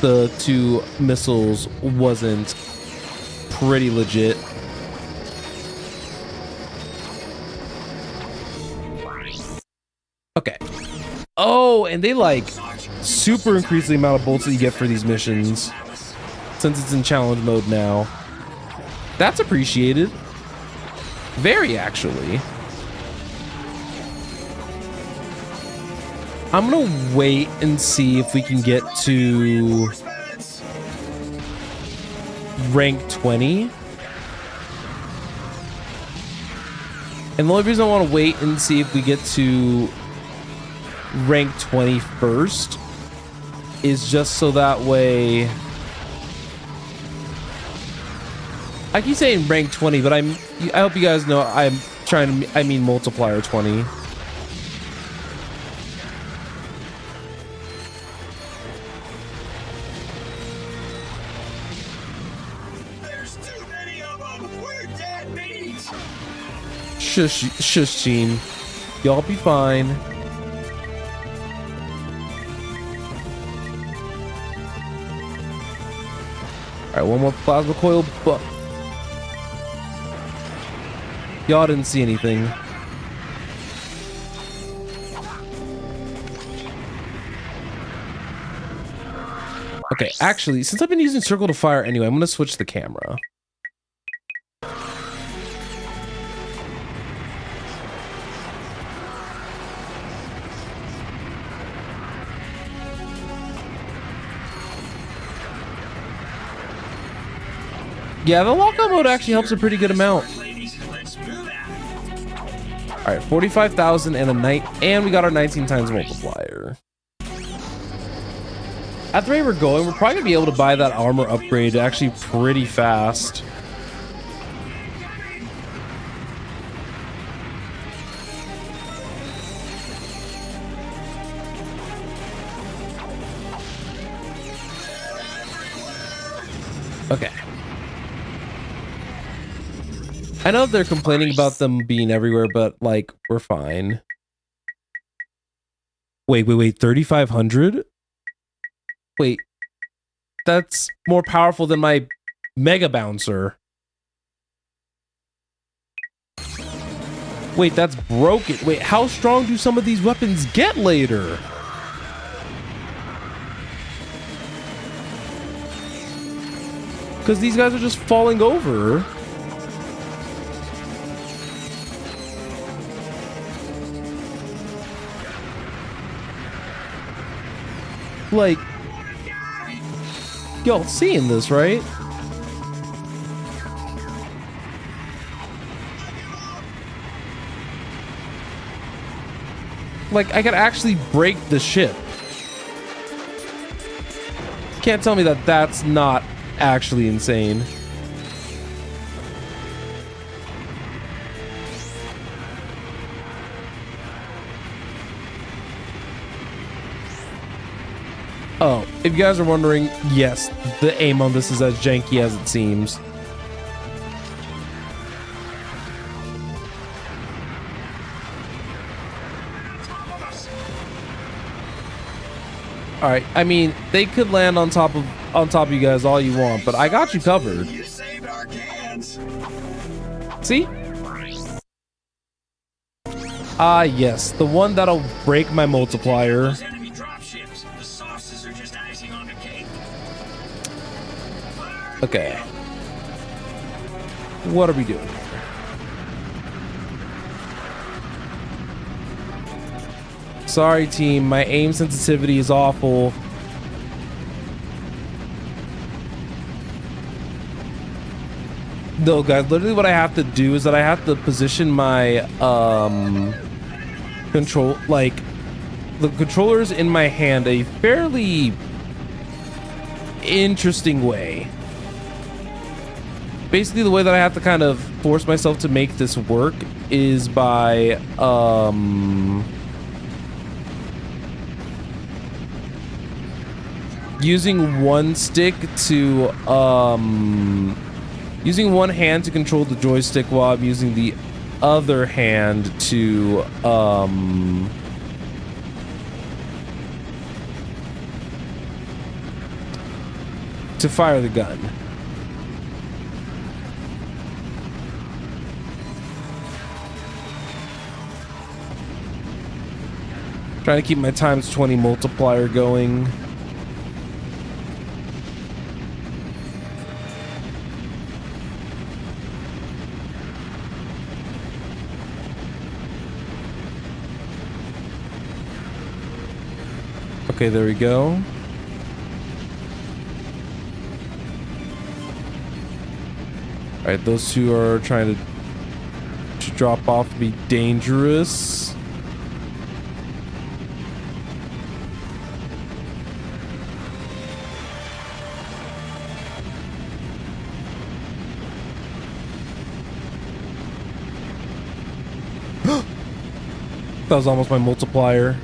the two missiles wasn't pretty legit. Okay. Oh, and they like super increase the amount of bolts that you get for these missions. Since it's in challenge mode now. That's appreciated. Very, actually. I'm gonna wait and see if we can get to rank 20. And the only reason I want to wait and see if we get to rank 20 first is just so that way... I keep saying rank 20, but I hope you guys know I mean multiplier 20. There's too many of them. We're dead meat. Shush, team. Y'all be fine. All right, one more plasma coil, but y'all didn't see anything. Okay, actually, since I've been using circle to fire anyway, I'm gonna switch the camera. Yeah, the lockout mode actually helps a pretty good amount. All right, 45,000 and a night, and we got our 19 times multiplier. At the rate we're going, we're probably gonna be able to buy that armor upgrade actually pretty fast. Okay. I know they're complaining about them being everywhere, but like, we're fine. Wait, 3,500? Wait, that's more powerful than my Mega Bouncer. Wait, that's broken. Wait, how strong do some of these weapons get later? Because these guys are just falling over. Like, y'all seeing this, right? Like, I could actually break the ship. Can't tell me that that's not actually insane. Oh, if you guys are wondering, yes, the aim on this is as janky as it seems. All right, I mean, they could land on top of you guys all you want, but I got you covered. You saved our cans. See? Ah, yes, the one that'll break my multiplier. Enemy dropships. The sauces are just icing on the cake. Okay. What are we doing here? Sorry, team. My aim sensitivity is awful. No, guys, literally what I have to do is that I have to position my control, like the controllers in my hand a fairly interesting way. Basically, the way that I have to kind of force myself to make this work is by using one stick to using one hand to control the joystick while I'm using the other hand to fire the gun. Trying to keep my times 20 multiplier going. Okay, there we go. All right, those two are trying to drop off, be dangerous. That was almost my multiplier.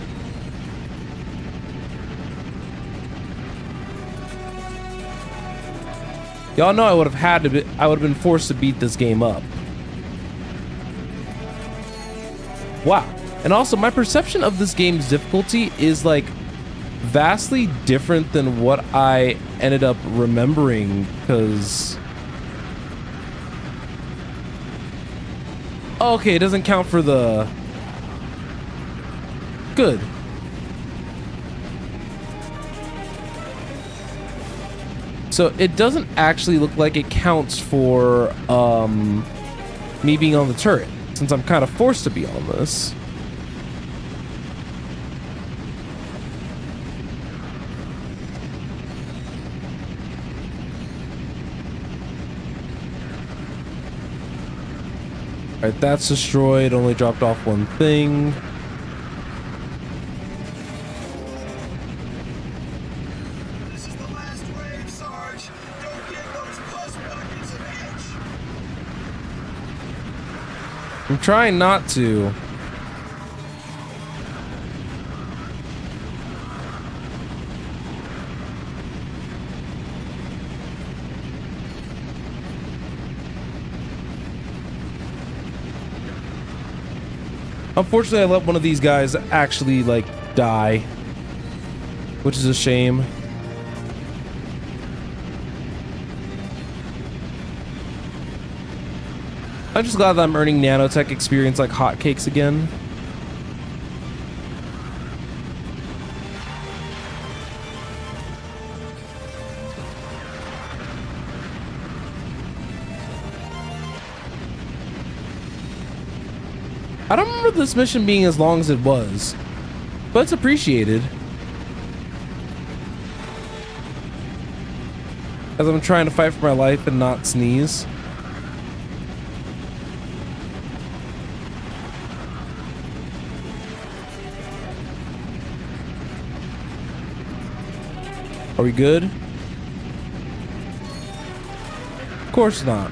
Y'all know I would have been forced to beat this game up. Wow. And also my perception of this game's difficulty is like vastly different than what I ended up remembering, because okay, it doesn't count for the good. So it doesn't actually look like it counts for me being on the turret, since I'm kind of forced to be on this. Alright, that's destroyed. Only dropped off one thing. I'm trying not to. Unfortunately, I let one of these guys actually like die, which is a shame. I'm just glad that I'm earning nanotech experience like hotcakes again. I don't remember this mission being as long as it was, but it's appreciated. As I'm trying to fight for my life and not sneeze. Are we good? Of course not.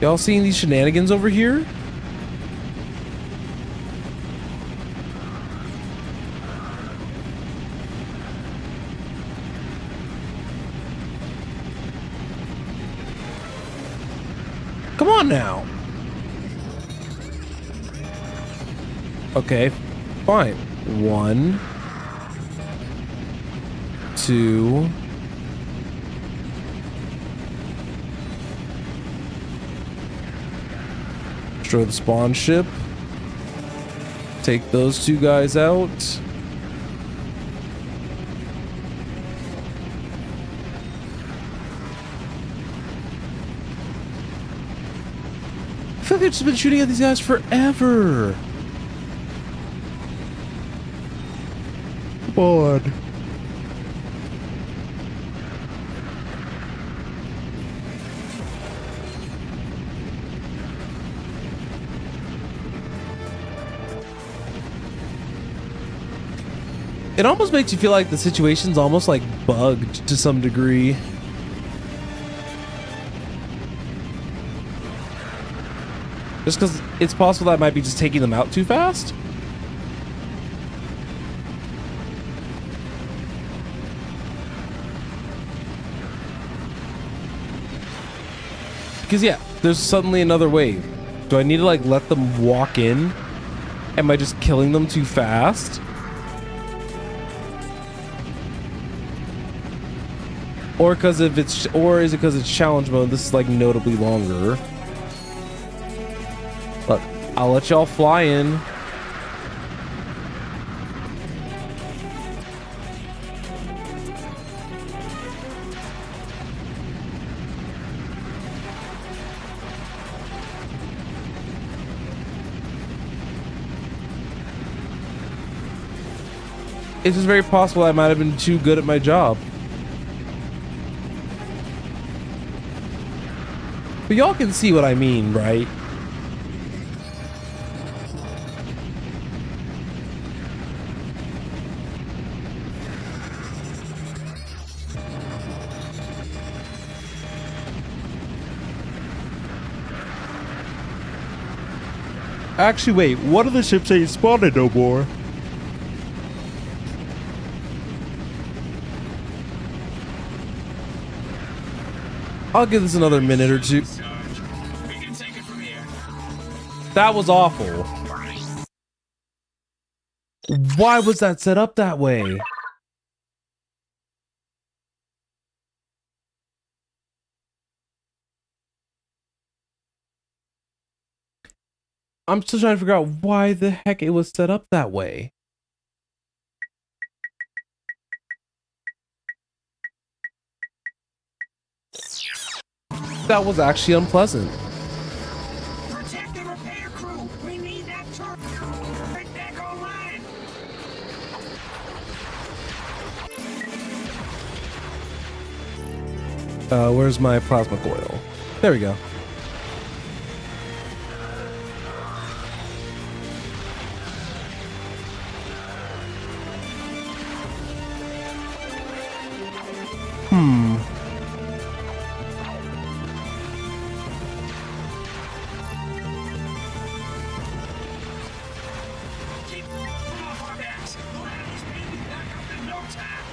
Y'all seeing these shenanigans over here? Come on now. Okay. Fine. 1, 2. Destroy the spawn ship. Take those two guys out. I feel like I've just been shooting at these guys forever. On. It almost makes you feel like the situation's almost like bugged to some degree. Just because it's possible that I might be just taking them out too fast. Because yeah, there's suddenly another wave. Do I need to like let them walk in? Am I just killing them too fast? Or is it because it's challenge mode? This is like notably longer. Look, I'll let y'all fly in. It's just very possible I might have been too good at my job. But y'all can see what I mean, right? Actually, wait, one of the ships ain't spawning no more. I'll give this another minute or two. That was awful. Why was that set up that way? I'm still trying to figure out why the heck it was set up that way. That was actually unpleasant. Protect the repair crew. We need that turret right back online. Where's my plasma coil? There we go. Keep off our backs. We'll have these babies back up in no time.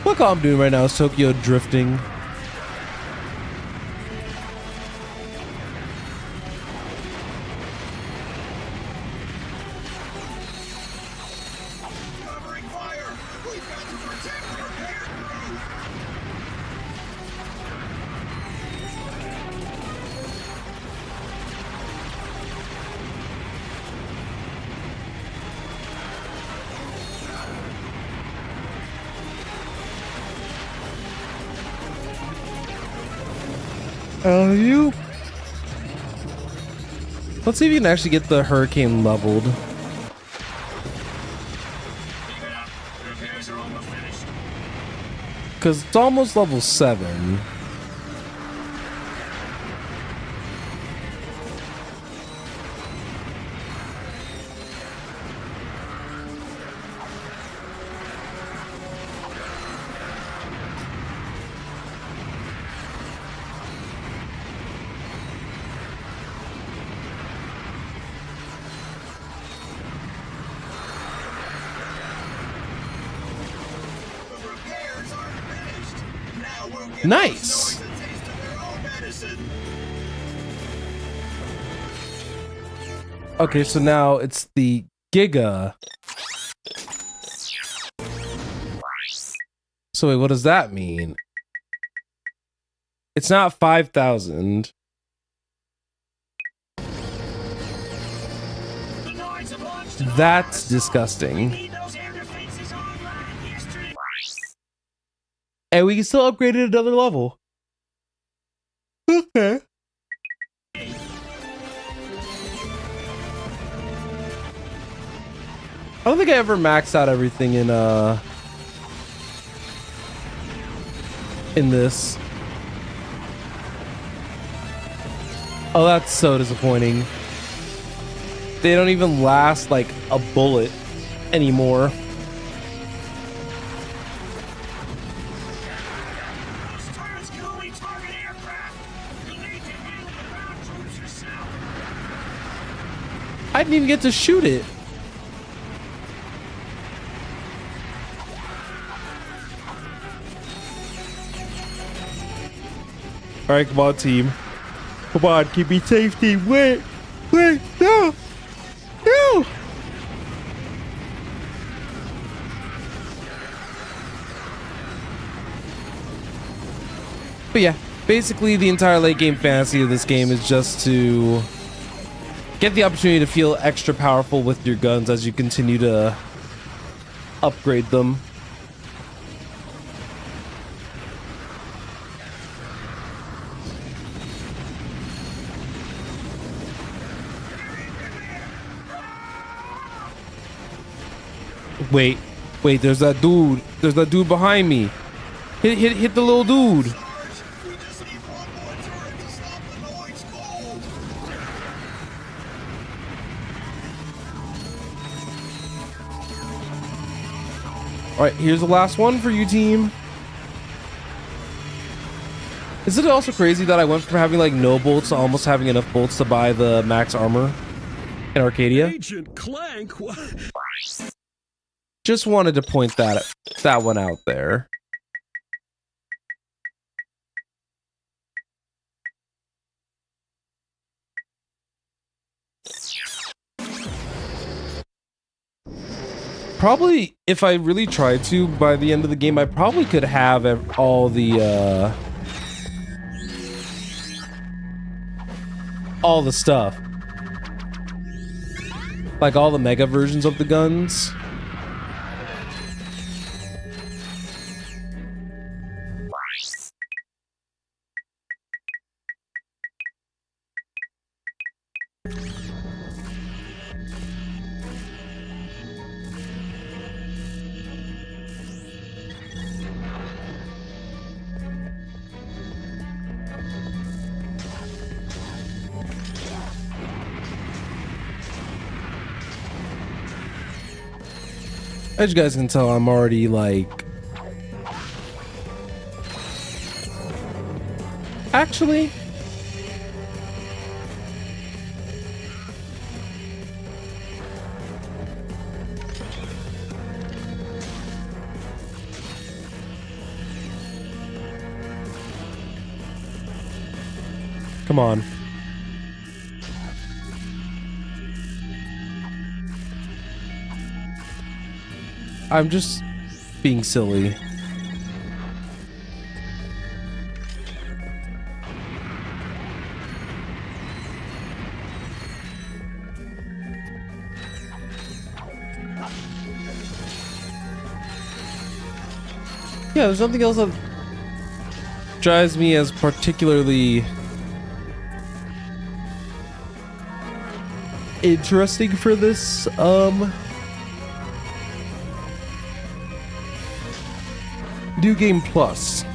Look all I'm doing right now is Tokyo drifting. Covering fire. We've got to protect the repair crew. You. Let's see if you can actually get the hurricane leveled. Keep it up. Repairs are almost finished. Because it's almost level 7. The repairs aren't finished. Now we'll give Nice. those noise a taste of their own medicine. Okay, so now it's the Giga. So wait, what does that mean? It's not 5,000. The noise have launched an That's alarm. disgusting. Need those air defenses online yesterday. And we can still upgrade it another level. Okay. I don't think I ever maxed out everything in this. Oh, that's so disappointing. They don't even last like a bullet anymore. Those turrets can only target aircraft. You'll need to handle the ground troops yourself. I didn't even get to shoot it. All right, come on, team. Come on, keep me safe, team. Wait, no, no. But yeah, basically the entire late game fantasy of this game is just to get the opportunity to feel extra powerful with your guns as you continue to upgrade them. Wait, there's that dude. There's that dude behind me. Hit the little dude. All right, here's the last one for you, team. Isn't it also crazy that I went from having like no bolts to almost having enough bolts to buy the max armor in Arcadia? Agent Clank. Just wanted to point that one out there. Probably, if I really tried to, by the end of the game, I probably could have all the stuff. Like all the mega versions of the guns. As you guys can tell, I'm already like... Actually... Come on. I'm just being silly. Yeah, there's nothing else that drives me as particularly interesting for this New Game Plus.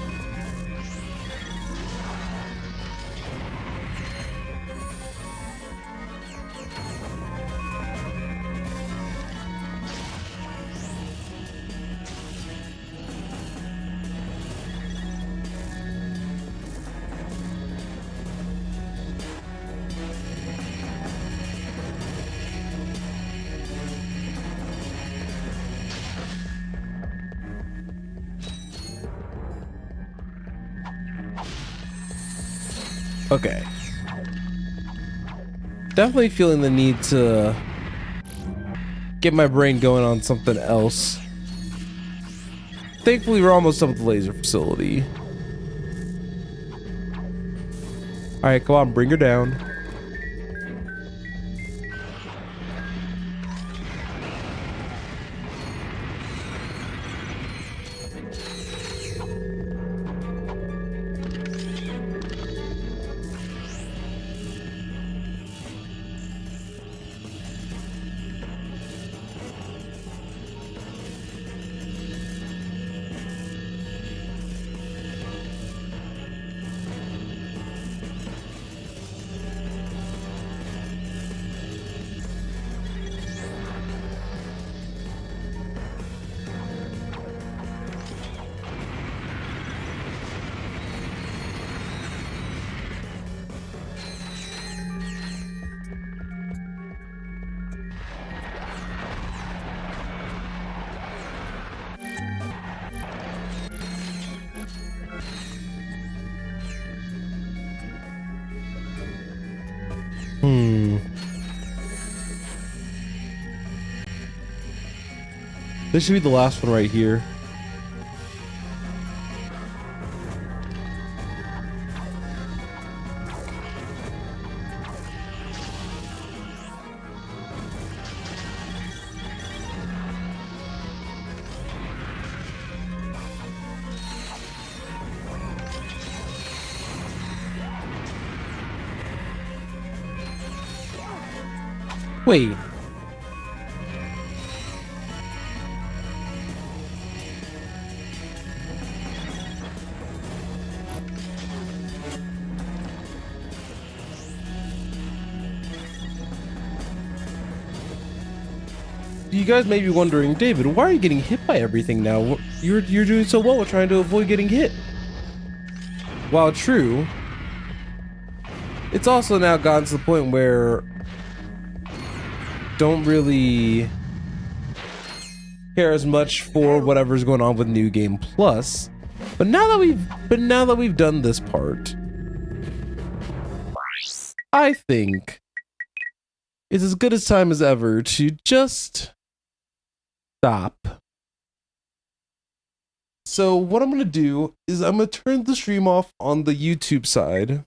Okay. Definitely feeling the need to get my brain going on something else. Thankfully, we're almost done with the laser facility. Alright, come on, bring her down. This should be the last one right here. Wait. you guys may be wondering, David, why are you getting hit by everything now? You're doing so well with trying to avoid getting hit. While true, it's also now gotten to the point where don't really care as much for whatever's going on with New Game Plus. But now that we've done this part, I think it's as good a time as ever to just stop. So what I'm going to do is I'm going to turn the stream off on the YouTube side,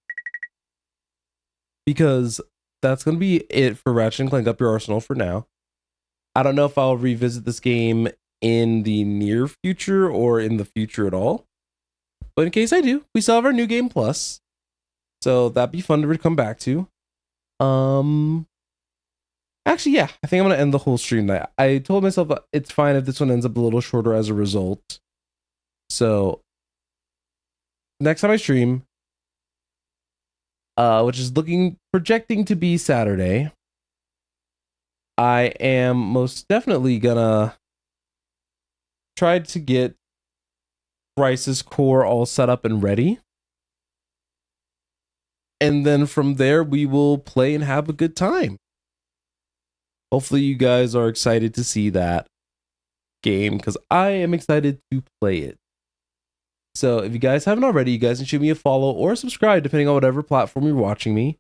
because that's going to be it for Ratchet & Clank Up Your Arsenal for now. I don't know if I'll revisit this game in the near future or in the future at all. But in case I do, we still have our New Game Plus. So that'd be fun to come back to. Actually, yeah, I think I'm going to end the whole stream now. I told myself it's fine if this one ends up a little shorter as a result. So next time I stream, which is projecting to be Saturday, I am most definitely gonna try to get Crisis Core all set up and ready. And then from there, we will play and have a good time. Hopefully you guys are excited to see that game, because I am excited to play it. So if you guys haven't already, you guys can shoot me a follow or subscribe, depending on whatever platform you're watching me.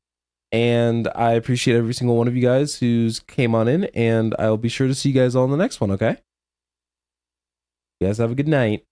And I appreciate every single one of you guys who's came on in, and I'll be sure to see you guys all in the next one, okay? You guys have a good night.